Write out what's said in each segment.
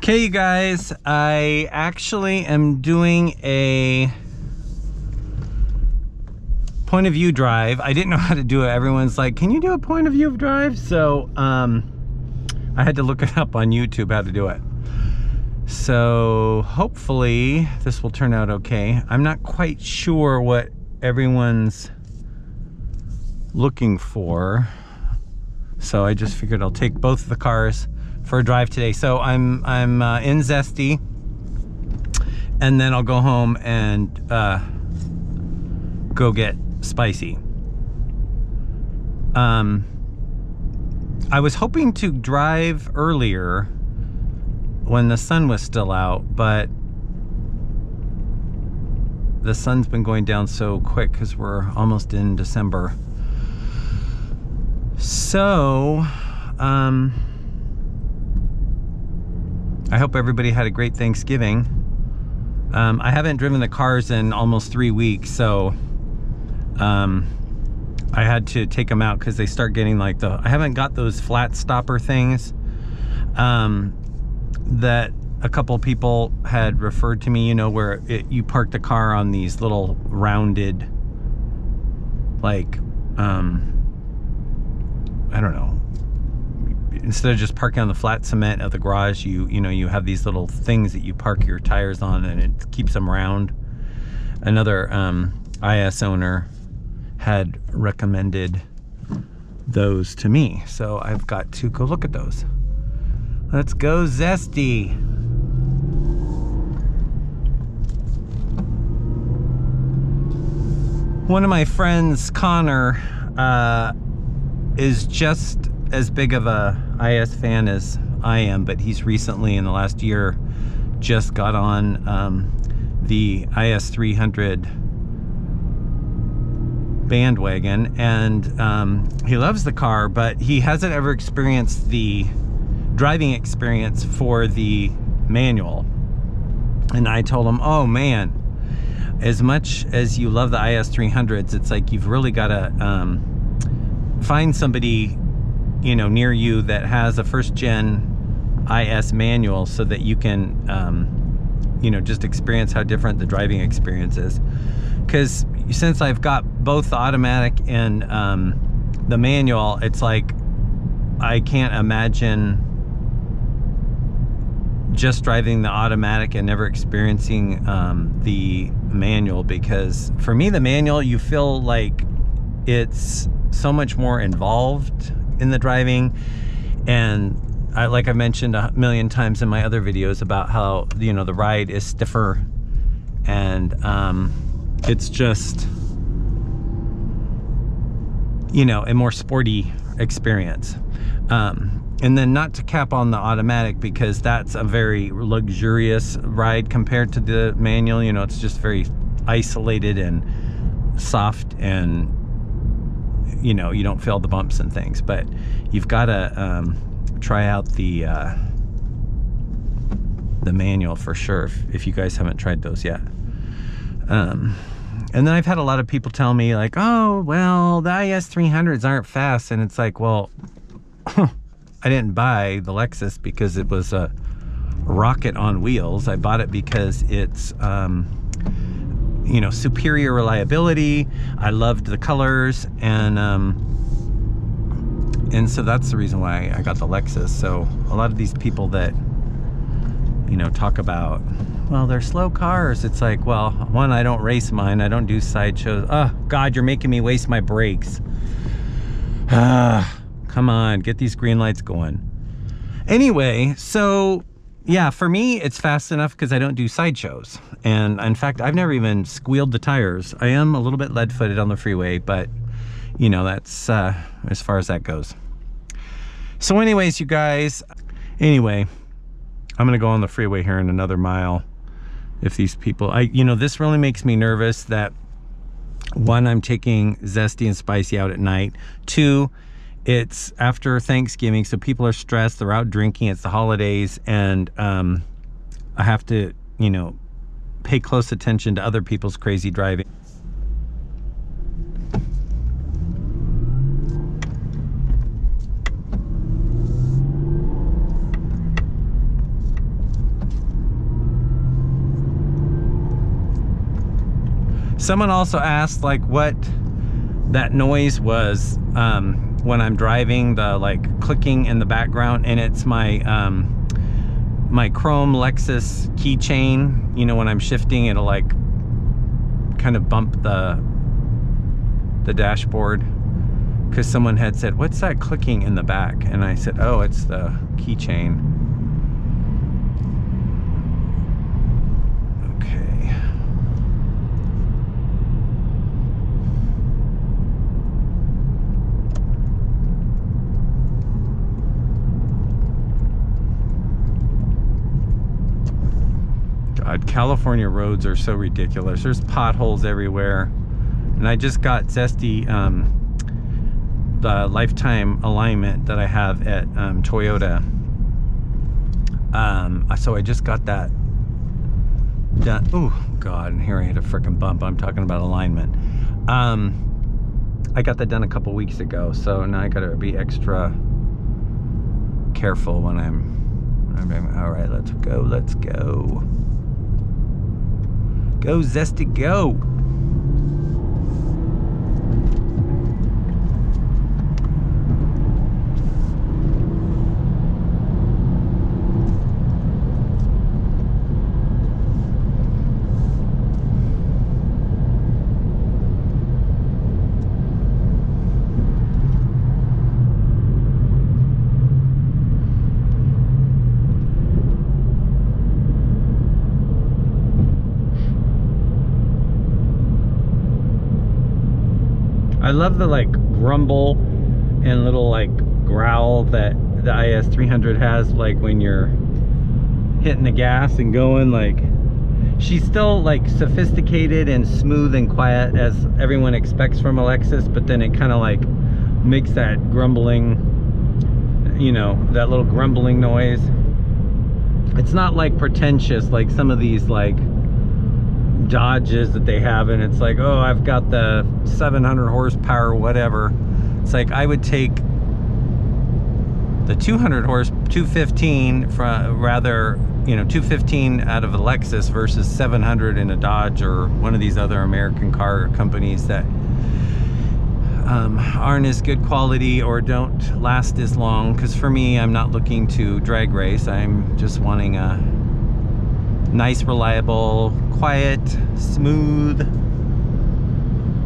Okay, you guys, I actually am doing a point of view drive. I didn't know how to do it. Everyone's like, can you do a point of view drive? So I had to look it up on YouTube how to do it. So hopefully this will turn out okay. I'm not quite sure what everyone's looking for, so I just figured I'll take both of the cars for a drive today. So I'm in Zesty, and then I'll go home and go get Spicy. I was hoping to drive earlier when the sun was still out, but the sun's been going down so quick because we're almost in December. So I hope everybody had a great Thanksgiving. I haven't driven the cars in almost 3 weeks, so I had to take them out because they start getting like I haven't got those flat stopper things that a couple people had referred to me, you know, where you park the car on these little rounded, like, I don't know, instead of just parking on the flat cement of the garage, you know, you have these little things that you park your tires on, and it keeps them round. Another IS owner had recommended those to me, so I've got to go look at those. Let's go Zesty. One of my friends, Connor, is just as big of a IS fan as I am, but he's recently, in the last year, just got on the IS 300 bandwagon, and he loves the car, but he hasn't ever experienced the driving experience for the manual. And I told him, oh man, as much as you love the IS 300s, it's like you've really got to find somebody, you know, near you that has a first gen IS manual, so that you can you know, just experience how different the driving experience is. Because since I've got both the automatic and the manual, it's like I can't imagine just driving the automatic and never experiencing the manual, because for me, the manual, you feel like it's so much more involved in the driving. And like I mentioned a million times in my other videos about how, you know, the ride is stiffer, and it's just, you know, a more sporty experience. And then not to cap on the automatic, because that's a very luxurious ride compared to the manual. You know, it's just very isolated and soft, and, you know, you don't feel the bumps and things. But you've got to try out the manual for sure, if you guys haven't tried those yet. And then I've had a lot of people tell me like, oh, well, the IS 300s aren't fast. And it's like, well, I didn't buy the Lexus because it was a rocket on wheels. I bought it because it's, you know, superior reliability. I loved the colors, and so that's the reason why I got the Lexus. So a lot of these people that, you know, talk about, well, they're slow cars. It's like, well, one, I don't race mine. I don't do sideshows. Oh God, you're making me waste my brakes. Come on, get these green lights going. Anyway, so yeah, for me, it's fast enough because I don't do sideshows. And in fact, I've never even squealed the tires. I am a little bit lead-footed on the freeway, but you know, that's as far as that goes. So anyways, you guys, anyway, I'm gonna go on the freeway here in another mile. If these people, you know, this really makes me nervous that, one, I'm taking Zesty and Spicy out at night. Two, it's after Thanksgiving, so people are stressed, they're out drinking, it's the holidays, and I have to, you know, pay close attention to other people's crazy driving. Someone also asked like what that noise was when I'm driving, the like clicking in the background, and it's my my chrome Lexus keychain. You know, when I'm shifting, it'll like kind of bump the dashboard, because someone had said, what's that clicking in the back? And I said, oh, it's the keychain. Okay. God, California roads are so ridiculous. There's potholes everywhere. And I just got Zesty the lifetime alignment that I have at Toyota. So I just got that done. Oh God, and here I hit a freaking bump. I'm talking about alignment. I got that done a couple weeks ago, so now I gotta be extra careful when I'm all right, let's go. Go, Zesty, go. I love the like grumble and little like growl that the IS300 has, like when you're hitting the gas and going. Like, she's still like sophisticated and smooth and quiet as everyone expects from a Lexus, but then it kind of like makes that grumbling, you know, that little grumbling noise. It's not like pretentious like some of these like Dodges that they have, and it's like, oh, I've got the 700 horsepower whatever. It's like, I would take the 215 from, rather, you know, 215 out of a Lexus versus 700 in a Dodge or one of these other American car companies that aren't as good quality or don't last as long. Because for me, I'm not looking to drag race. I'm just wanting a nice, reliable, quiet, smooth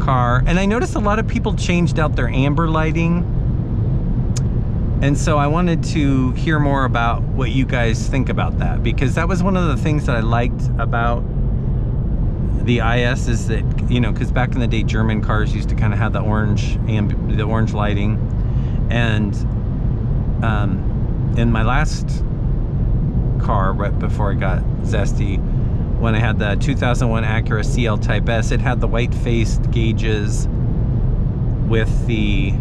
car. And I noticed a lot of people changed out their amber lighting, and so I wanted to hear more about what you guys think about that, because that was one of the things that I liked about the IS, is that, you know, because back in the day German cars used to kind of have the orange lighting. And in my last car right before I got Zesty, when I had the 2001 Acura CL Type S, it had the white-faced gauges with the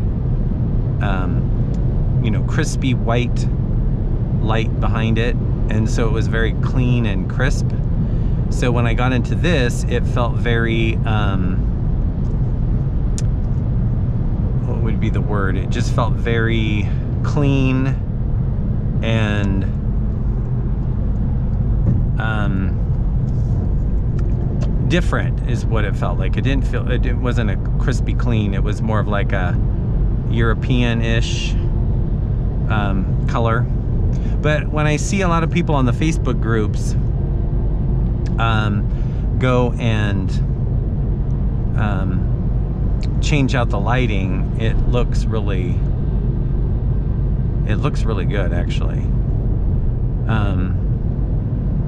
you know, crispy white light behind it, and so it was very clean and crisp. So when I got into this, it felt very what would be the word? It just felt very clean and different is what it felt like. It didn't feel, it wasn't a crispy clean. It was more of like a European-ish color. But when I see a lot of people on the Facebook groups go and change out the lighting, it looks really good, actually.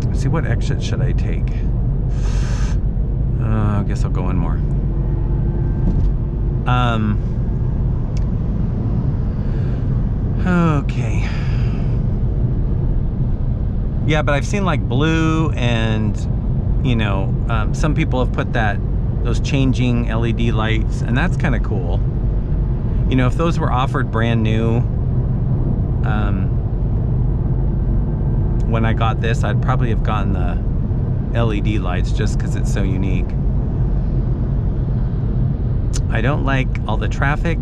Let's see, what exit should I take? I guess I'll go in more. Okay. Yeah, but I've seen like blue, and you know, some people have put those changing LED lights, and that's kind of cool. You know, if those were offered brand new, when I got this, I'd probably have gotten the LED lights just because it's so unique. I don't like all the traffic,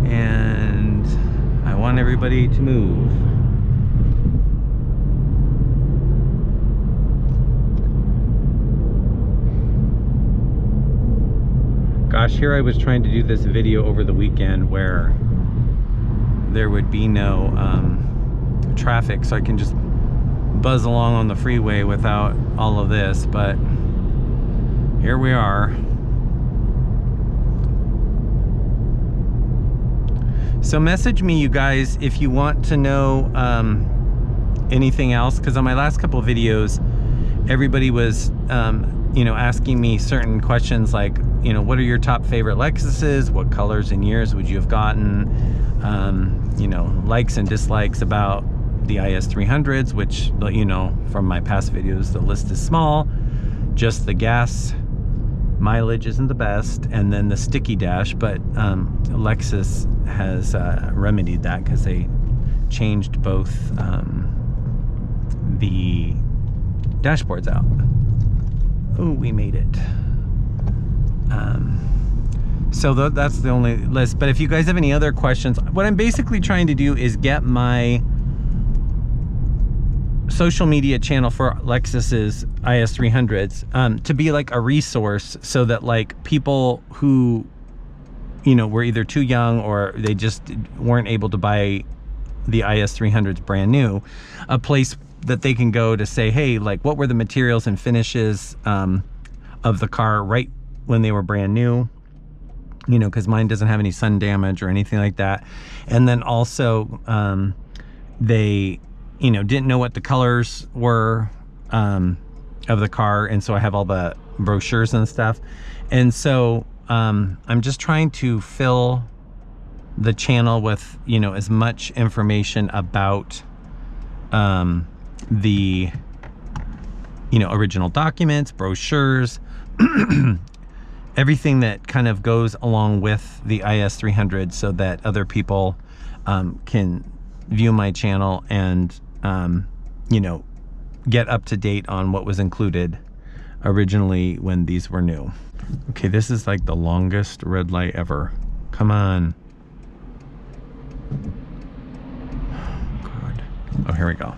and I want everybody to move. gosh, here I was trying to do this video over the weekend where there would be no traffic, so I can just buzz along on the freeway without all of this, but here we are. So message me, you guys, if you want to know anything else, because on my last couple of videos, everybody was, you know, asking me certain questions like, you know, what are your top favorite Lexuses? What colors and years would you have gotten? You know, likes and dislikes about the IS300s, which, you know, from my past videos, the list is small. Just the gas mileage isn't the best, and then the sticky dash, but Lexus has remedied that because they changed both the dashboards out. Oh, we made it. So that's the only list, but if you guys have any other questions, what I'm basically trying to do is get my social media channel for Lexus's IS300s to be like a resource, so that like people who, you know, were either too young or they just weren't able to buy the IS300s brand new, a place that they can go to say, hey, like, what were the materials and finishes of the car right when they were brand new, you know, because mine doesn't have any sun damage or anything like that. And then also they, you know, didn't know what the colors were of the car, and so I have all the brochures and stuff. And so I'm just trying to fill the channel with, you know, as much information about the, you know, original documents, brochures, everything that kind of goes along with the IS300, so that other people can view my channel and you know, get up to date on what was included originally when these were new. Okay, this is like the longest red light ever. Come on. God. Oh, here we go.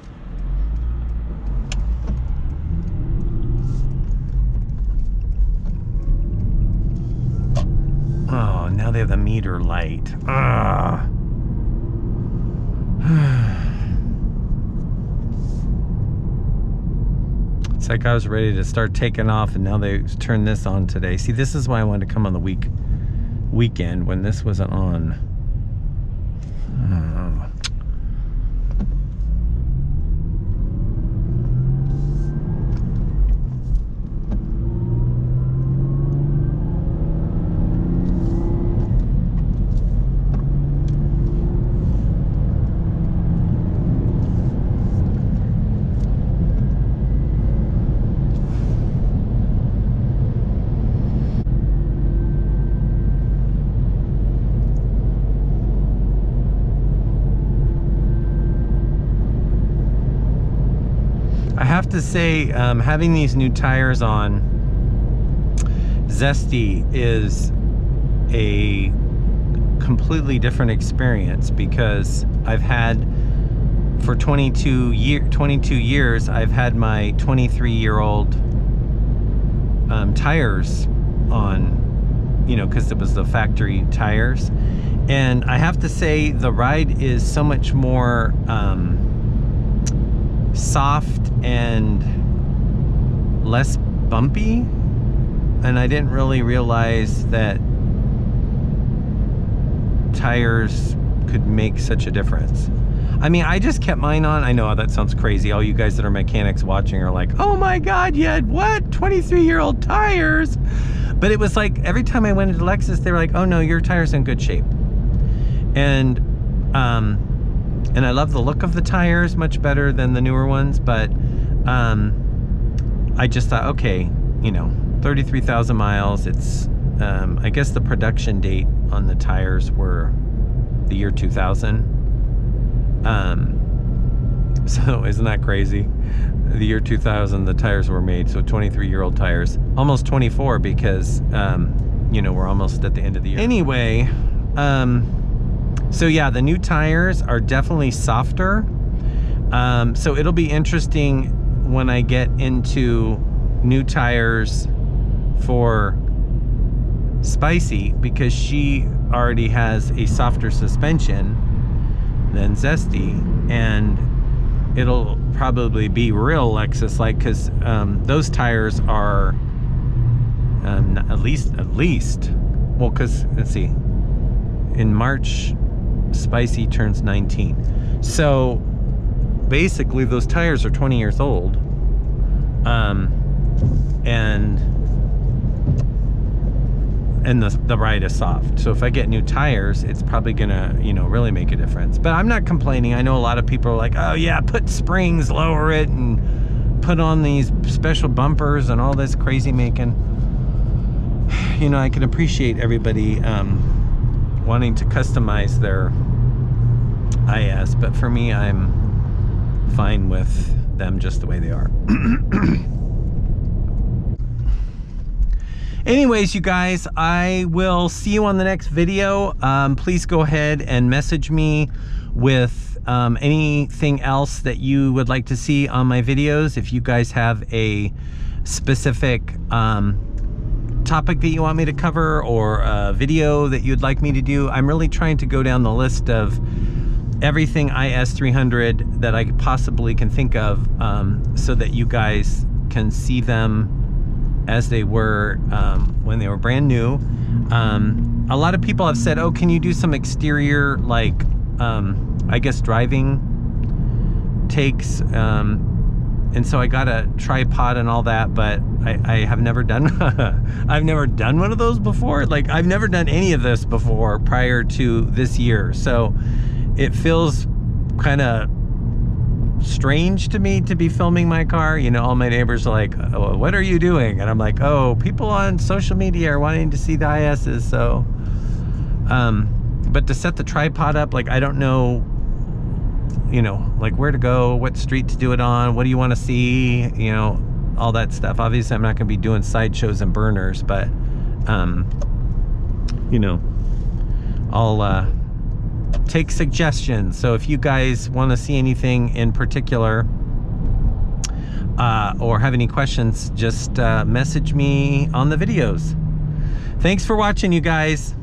Oh, now they have the meter light. Ah. It's like I was ready to start taking off, and now they turned this on today. See, this is why I wanted to come on the weekend when this wasn't on. I have to say, having these new tires on Zesty is a completely different experience, because I've had, for 22 years, I've had my 23-year-old tires on, you know, because it was the factory tires. And I have to say, the ride is so much more soft and less bumpy, and I didn't really realize that tires could make such a difference. I mean, I just kept mine on. I know that sounds crazy. All you guys that are mechanics watching are like, oh my God, you had what? 23-year-old tires? But it was like, every time I went into Lexus, they were like, oh no, your tire's in good shape. And I love the look of the tires much better than the newer ones, but I just thought, okay, you know, 33,000 miles. It's, I guess the production date on the tires were the year 2000. So isn't that crazy? The year 2000, the tires were made, so 23-year-old tires. Almost 24, because, you know, we're almost at the end of the year. Anyway, so yeah, the new tires are definitely softer. So it'll be interesting when I get into new tires for Spicy because she already has a softer suspension than Zesty, and it'll probably be real Lexus like, because those tires are at least well, because let's see, in March Spicy turns 19, so basically those tires are 20 years old, and the ride is soft. So if I get new tires, it's probably gonna, you know, really make a difference. But I'm not complaining. I know a lot of people are like, oh yeah, put springs, lower it, and put on these special bumpers and all this crazy making. You know, I can appreciate everybody wanting to customize their IS, but for me, I'm fine with them just the way they are. Anyways, you guys, I will see you on the next video. Please go ahead and message me with anything else that you would like to see on my videos. If you guys have a specific topic that you want me to cover, or a video that you'd like me to do, I'm really trying to go down the list of everything IS300 that I possibly can think of, so that you guys can see them as they were when they were brand new. A lot of people have said, oh, can you do some exterior, like I guess driving takes, and so I got a tripod and all that, but I have never done I've never done one of those before. Like, I've never done any of this before prior to this year, so it feels kind of strange to me to be filming my car. You know, all my neighbors are like, oh, what are you doing? And I'm like, oh, people on social media are wanting to see the ISs. So but to set the tripod up, like, I don't know, you know, like where to go, what street to do it on, what do you want to see, you know, all that stuff. Obviously I'm not going to be doing sideshows and burners, but you know, I'll take suggestions. So if you guys want to see anything in particular, or have any questions, just message me on the videos. Thanks for watching, you guys.